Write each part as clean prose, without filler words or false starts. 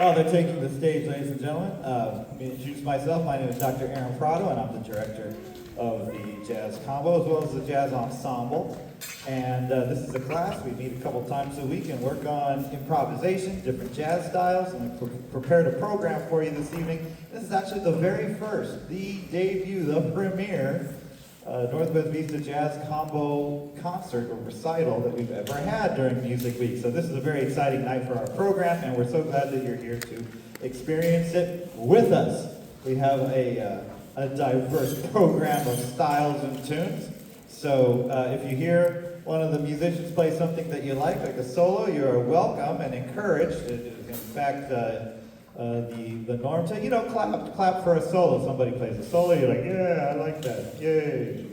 While they're taking the stage, ladies and gentlemen, let me introduce myself. My name is Dr. Aaron Prado, and I'm the director of the Jazz Combo as well as the Jazz Ensemble. And this is a class. We meet a couple times a week and work on improvisation, different jazz styles, and I've prepared a program for you this evening. This is actually the very first, the debut, the premiere Northwest Vista Jazz Combo concert or recital that we've ever had during Music Week. So this is a very exciting night for our program, and we're so glad that you're here to experience it with us. We have a diverse program of styles and tunes. So if you hear one of the musicians play something that you like a solo, you're welcome and encouraged. In fact, the norm to, clap for a solo. Somebody plays a solo, you're like, yeah, I like that, yay.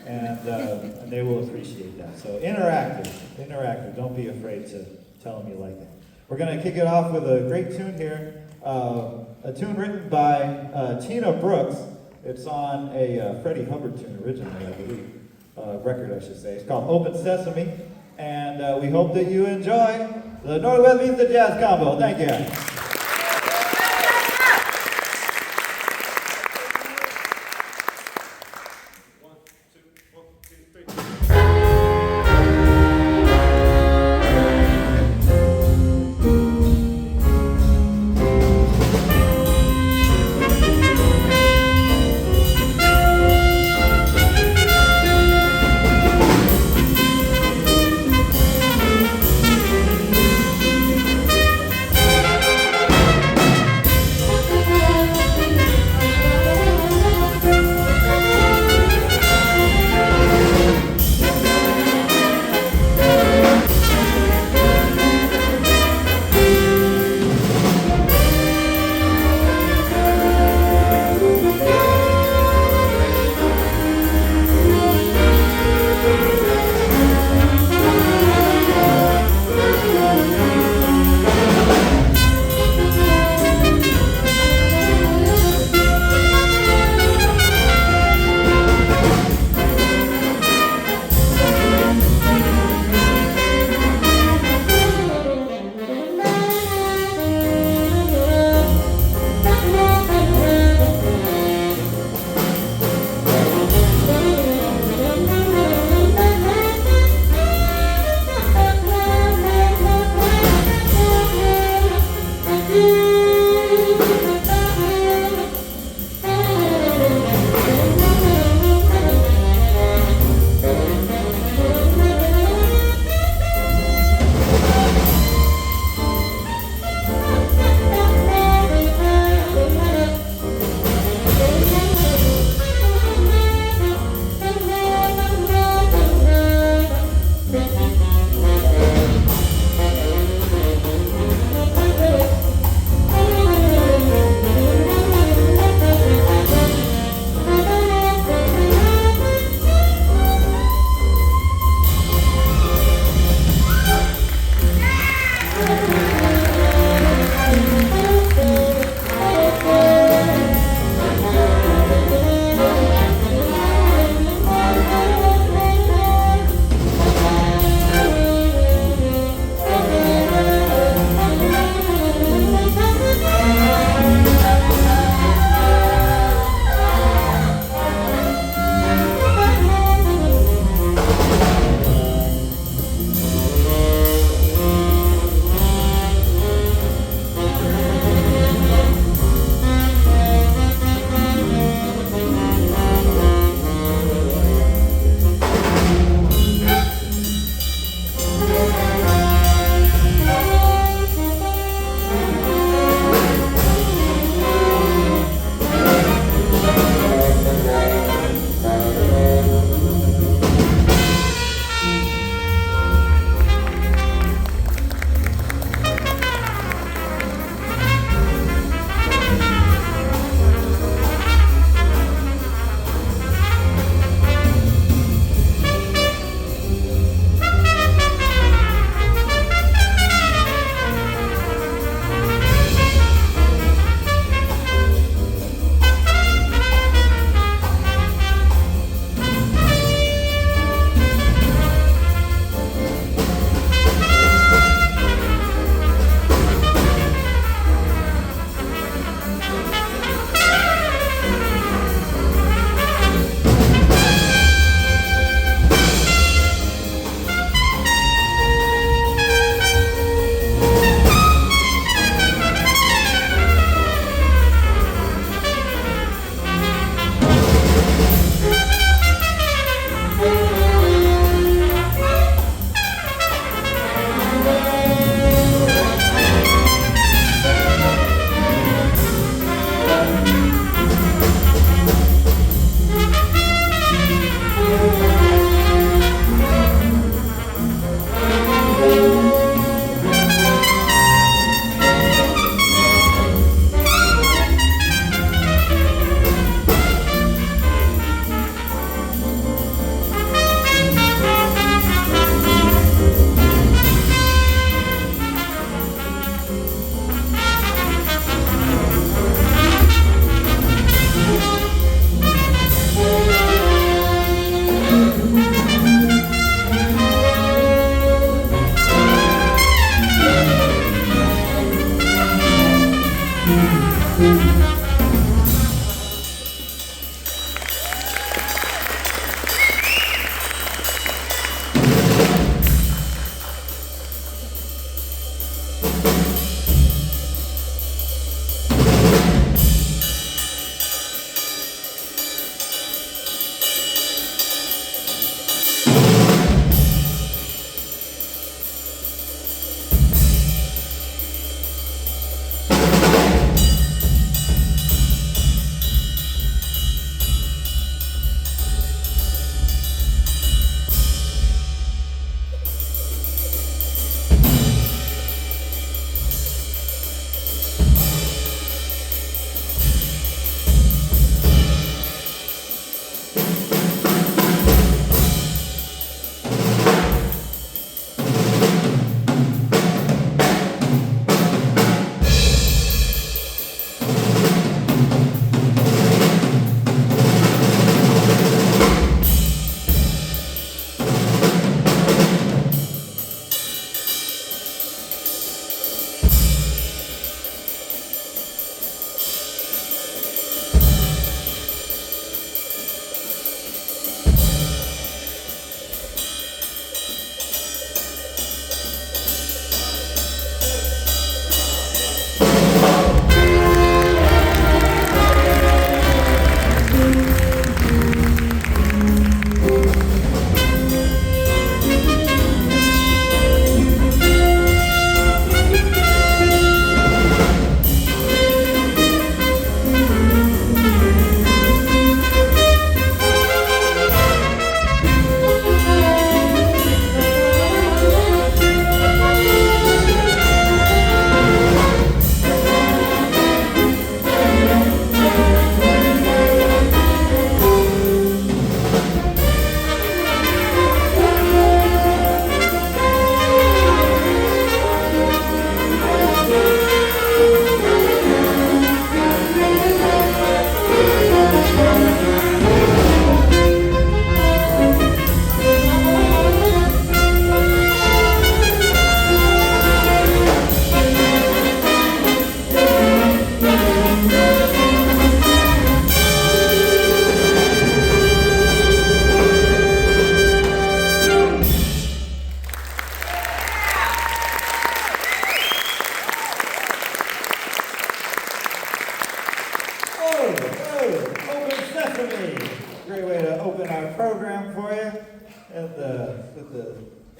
And they will appreciate that. So interactive, don't be afraid to tell them you like it. We're gonna kick it off with a great tune here, a tune written by Tina Brooks. It's on a Freddie Hubbard tune originally, I believe, record I should say. It's called Open Sesame, and we hope that you enjoy the Northwest Vista Jazz Combo. Thank you.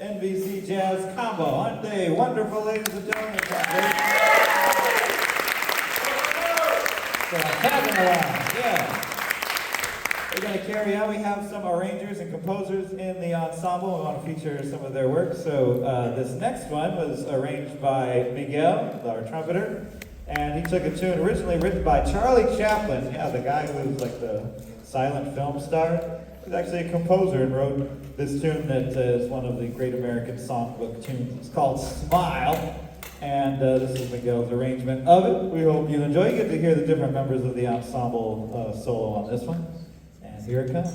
NBC Jazz Combo. Aren't they wonderful, ladies and gentlemen? So, tagging around, yeah. We're going to carry on. We have some arrangers and composers in the ensemble. We want to feature some of their work. So this next one was arranged by Miguel, our trumpeter. And he took a tune originally written by Charlie Chaplin. Yeah, the guy who was like the silent film star. He's actually a composer and wrote this tune that is one of the great American songbook tunes. It's called Smile. And this is Miguel's arrangement of it. We hope you enjoy. You get to hear the different members of the ensemble solo on this one. And here it comes.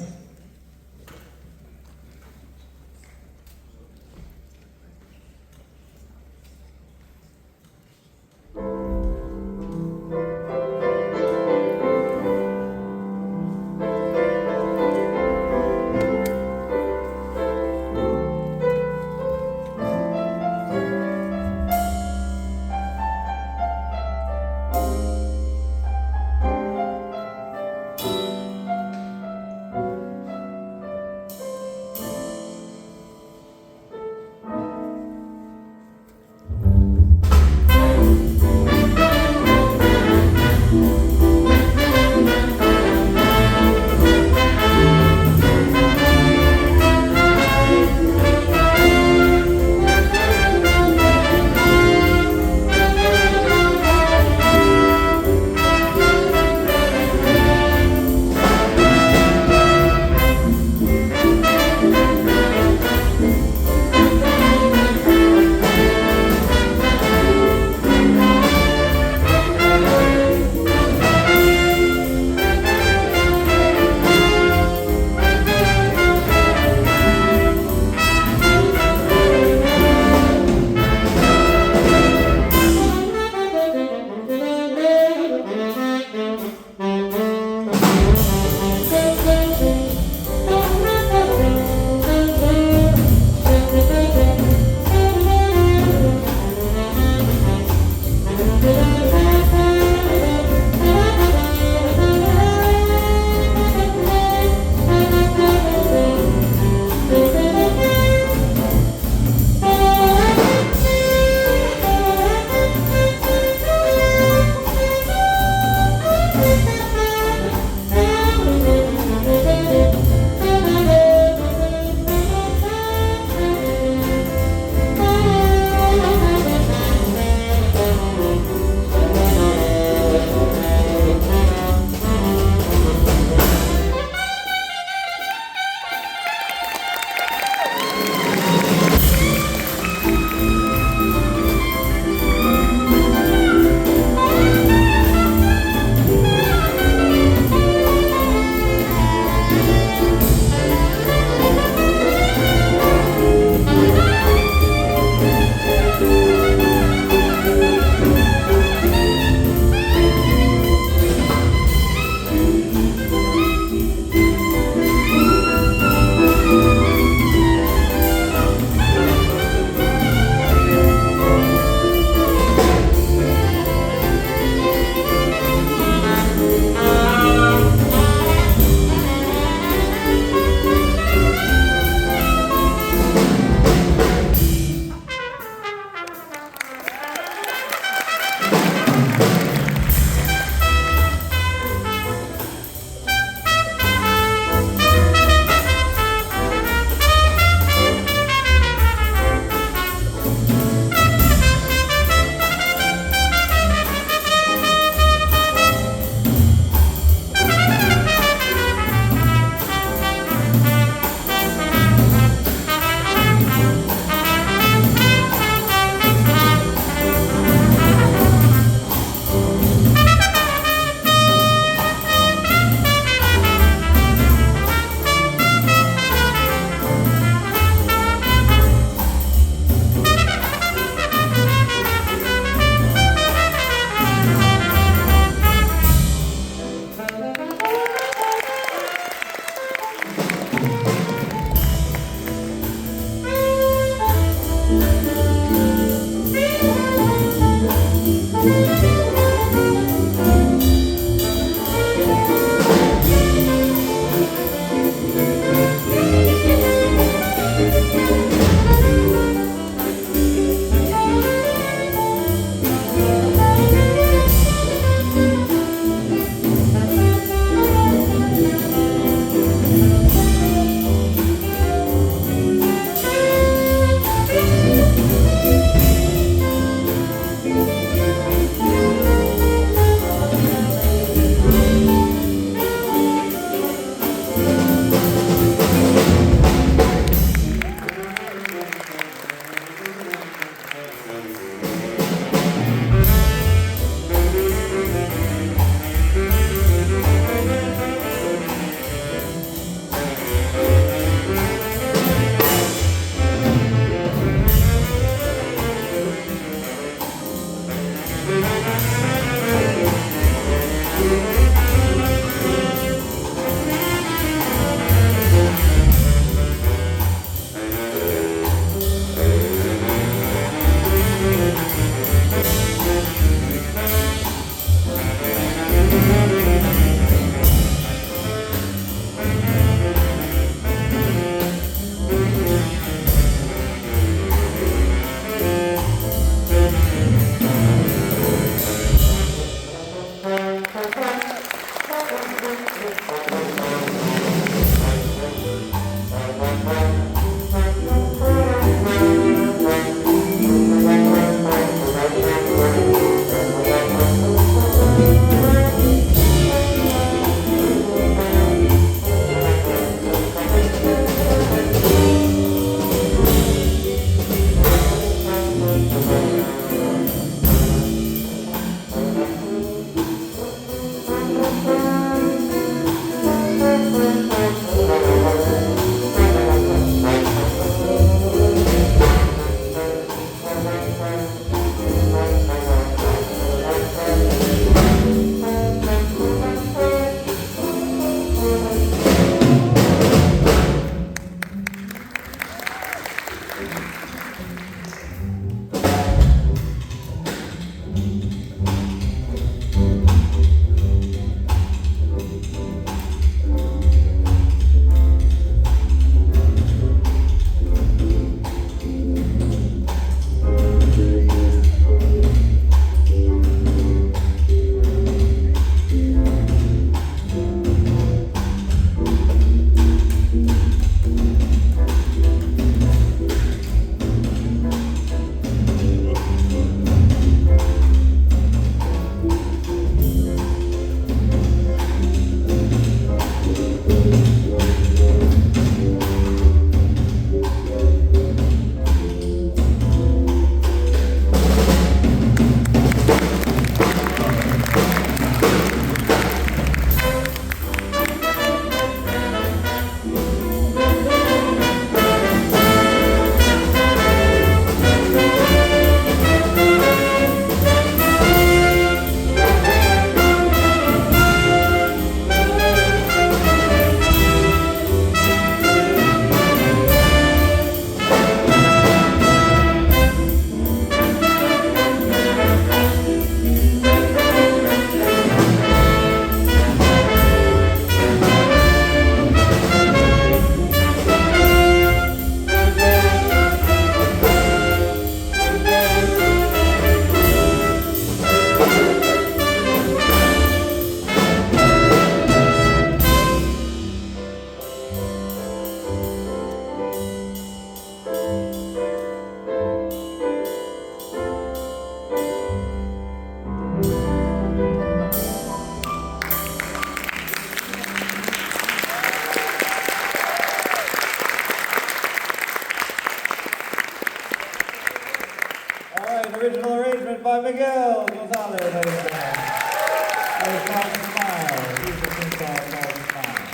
an original arrangement by Miguel Gonzalez, ladies and gentlemen. It's called Smile. He's a thing called Smile.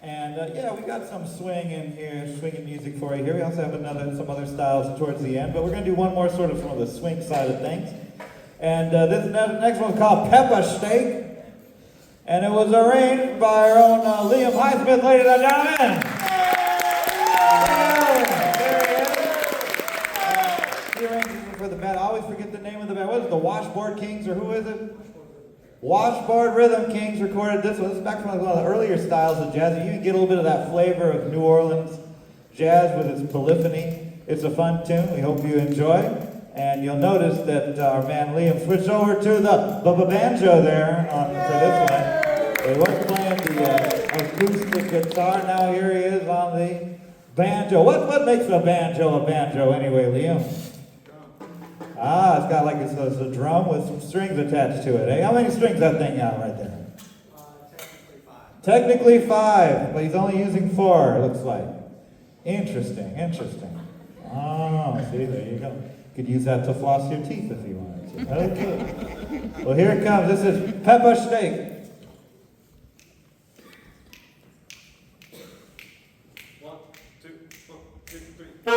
And yeah, we got some swing in here, swinging music for you here. We also have some other styles towards the end, but we're going to do one more sort of from the swing side of things. And this next one's called Pepper Steak. And it was arranged by our own Liam Highsmith, ladies and gentlemen. He arranged it for the band. I always forget the name of the band. What is it, the Washboard Kings, or who is it? Washboard Rhythm Kings recorded this one. This is back from one of the earlier styles of jazz. You can get a little bit of that flavor of New Orleans jazz with its polyphony. It's a fun tune. We hope you enjoy. And you'll notice that our man Liam switched over to the banjo there for this one. He was playing the acoustic guitar. Now here he is on the banjo. What makes a banjo anyway, Liam? Ah, it's got like it's a drum with some strings attached to it. Hey, how many strings that thing got right there? Technically 5, but he's only using 4, it looks like. Interesting. Oh, see, there you go. You could use that to floss your teeth if you wanted to. Okay. Well, here it comes. This is Pepper Steak. 1, 2, 3.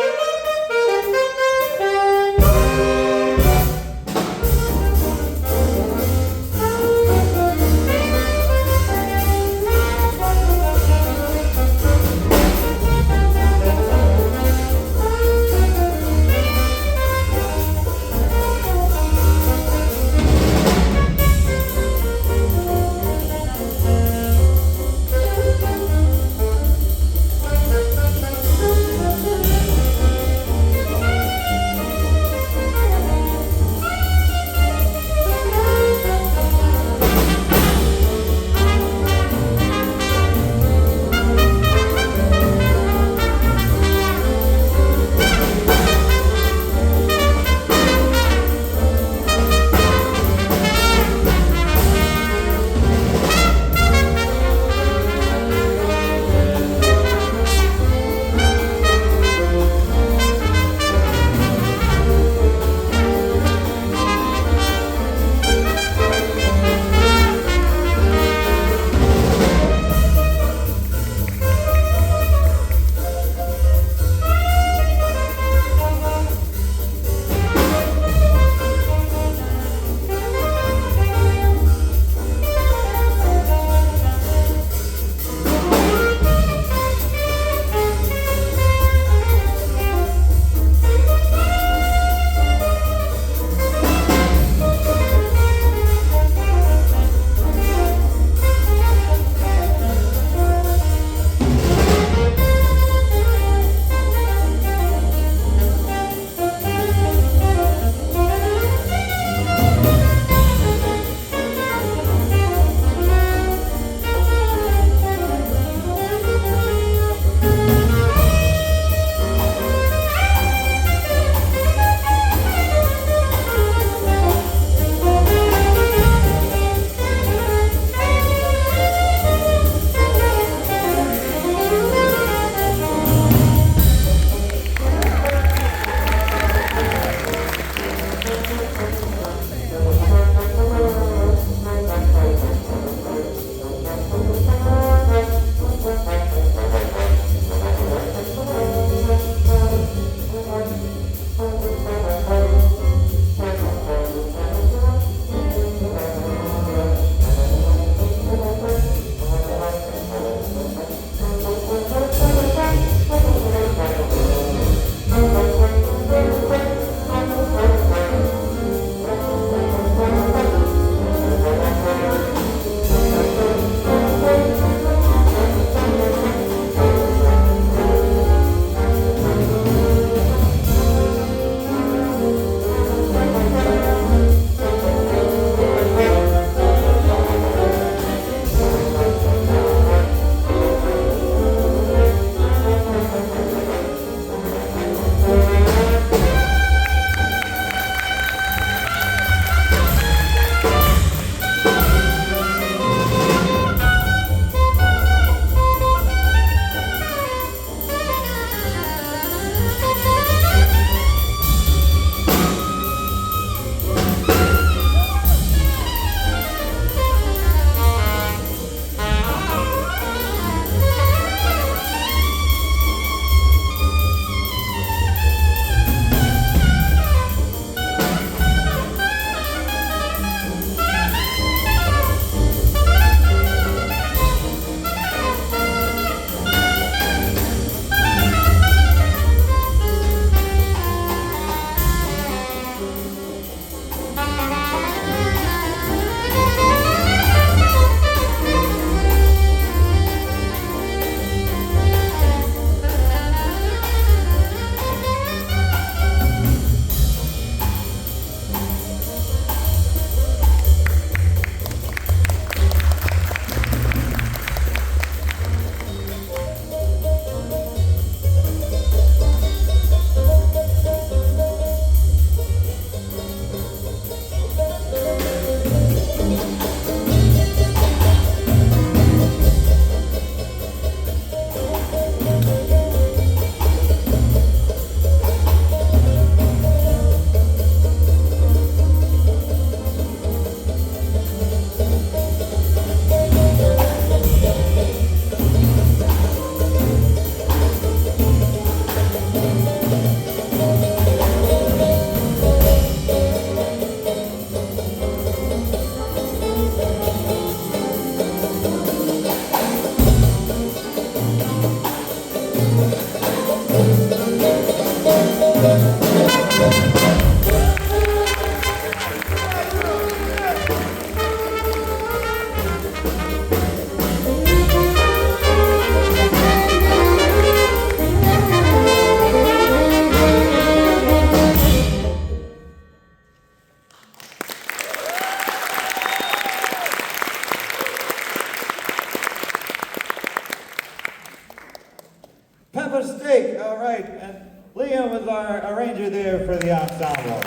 our arranger there for the ensemble.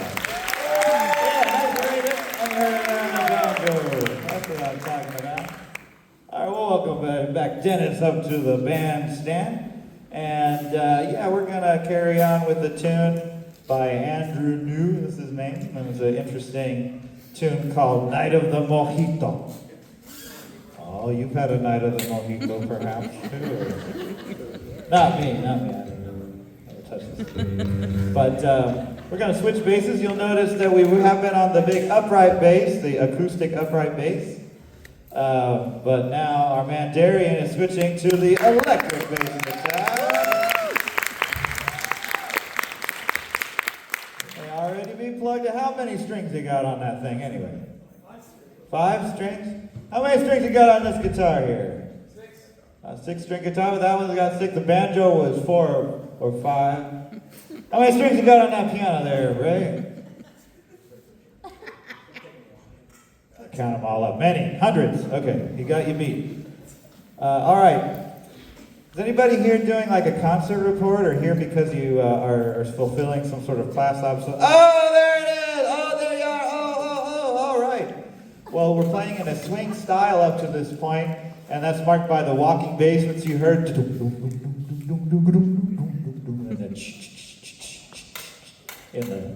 Yeah, nice arranger. And her banjo. That's what I'm talking about. All right, well, welcome back Dennis up to the bandstand. And yeah, we're gonna carry on with the tune by Andrew New, that's his name. It was an interesting tune called Night of the Mojito. Oh, you've had a Night of the Mojito perhaps too. Not me. I never touched this. But we're gonna switch basses. You'll notice that we have been on the big upright bass, the acoustic upright bass. But now our man Darian is switching to the electric bass in the jazz. They already be plugged in. How many strings you got on that thing anyway? 5 strings? How many strings you got on this guitar here? 6. A 6-string guitar, but that one's got 6. The banjo was 4 or 5. How many strings you got on that piano there, Ray? Count them all up. Many. Hundreds. Okay, you got you beat. All right. Is anybody here doing like a concert report or here because you are fulfilling some sort of class obstacle? Oh, there it is! Oh, there you are! Oh, all right. Well, we're playing in a swing style up to this point, and that's marked by the walking bass, which you heard. And then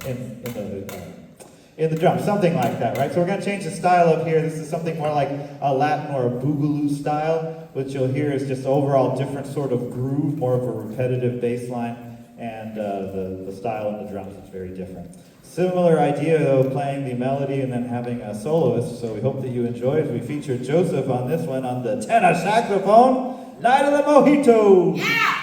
in the drum, something like that, right? So we're going to change the style up here. This is something more like a Latin or a boogaloo style. What you'll hear is just overall different sort of groove, more of a repetitive bass line, and the style in the drums is very different. Similar idea, though, playing the melody and then having a soloist, so we hope that you enjoy as we feature Joseph on this one on the tenor saxophone, Night of the Mojito! Yeah!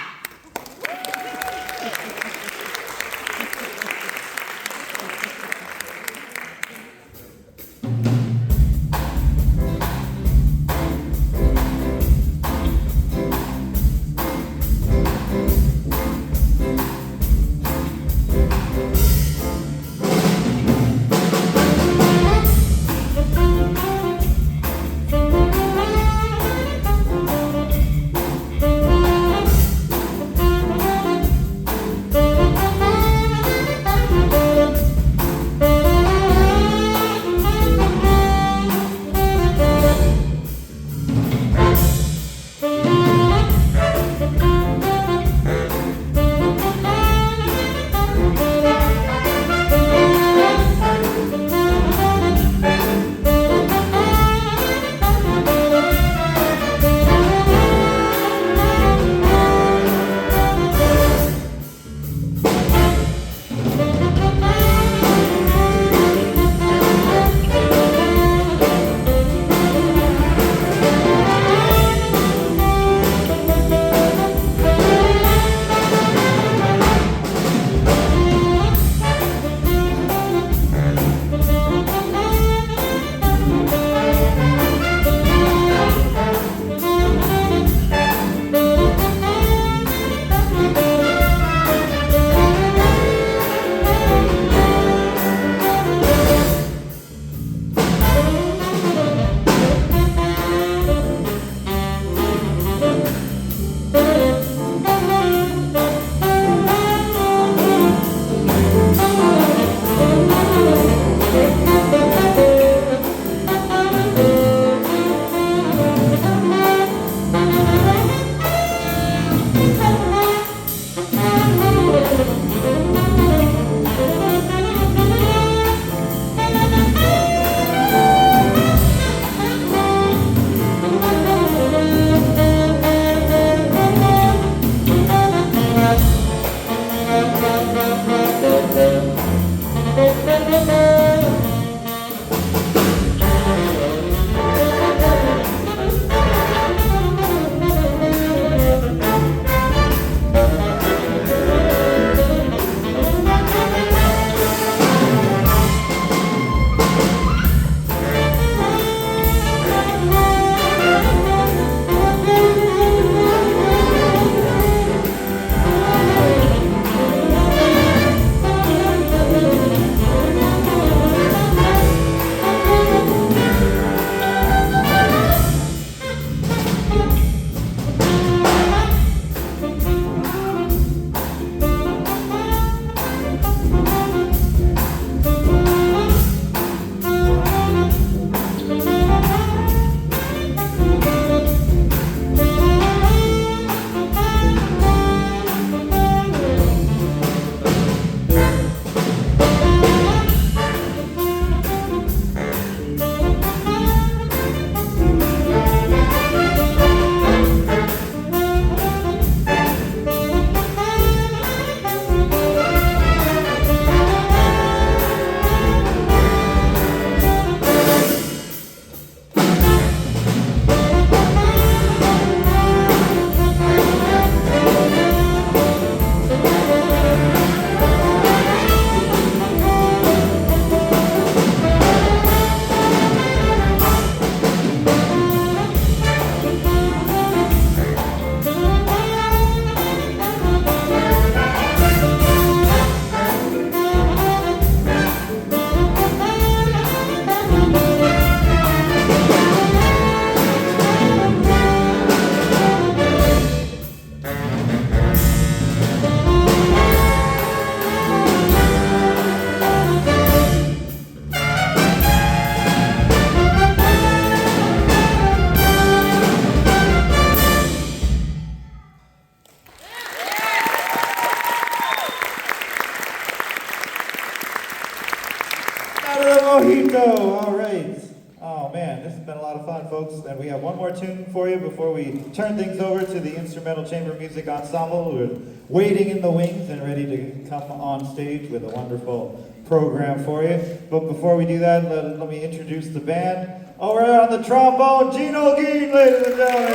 Mojito, all right. Oh man, this has been a lot of fun, folks. And we have one more tune for you before we turn things over to the Instrumental Chamber Music Ensemble, who are waiting in the wings and ready to come on stage with a wonderful program for you. But before we do that, let me introduce the band. Over there on the trombone, Gino Geen, ladies and gentlemen.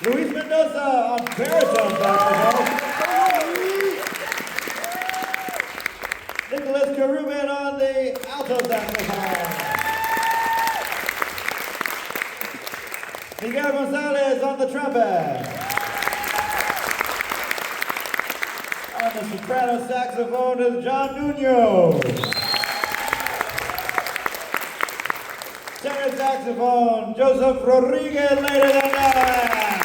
Gene. Luis Mendoza on baritone saxophone. Nicholas Caruban on the alto saxophone. Miguel Gonzalez on the trumpet. On the soprano saxophone is John Nuno. Tenor saxophone, Joseph Rodriguez, ladies and gentlemen.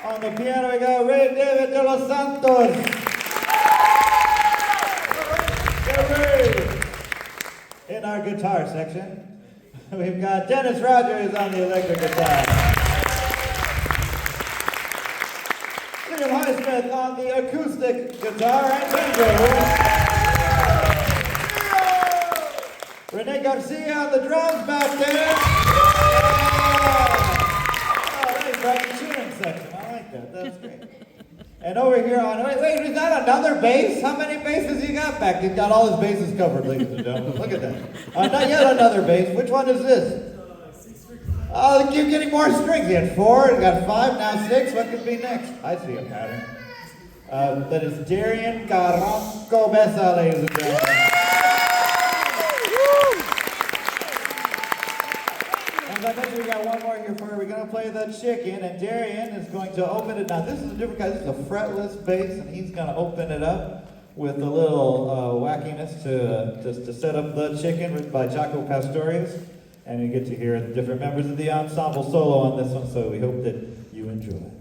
On the piano we got Ray David de los Santos. In our guitar section, we've got Dennis Rogers on the electric guitar. Liam Highsmith on the acoustic guitar and banjo. Rene Garcia on the drums back there. Oh, there's the tuning section. I like that. That's great. And over here on, wait, is that another bass? How many basses you got back? He's got all his bases covered, ladies and gentlemen. Look at that. Not yet another bass. Which one is this? Oh, they keep getting more strings. He had 4, he got 5, now 6. What could be next? I see a pattern. That is Darian Carrasco Besa, ladies and gentlemen. As I mentioned, we got one more here for you. We're going to play the chicken, and Darian is going to open it. Now, this is a different guy. This is a fretless bass, and he's going to open it up with a little wackiness to set up the chicken written by Jaco Pastorius. And you get to hear the different members of the ensemble solo on this one, so we hope that you enjoy.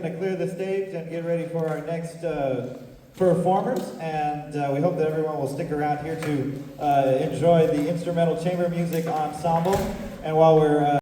going to clear the stage and get ready for our next performers, and we hope that everyone will stick around here to enjoy the instrumental chamber music ensemble. And while we're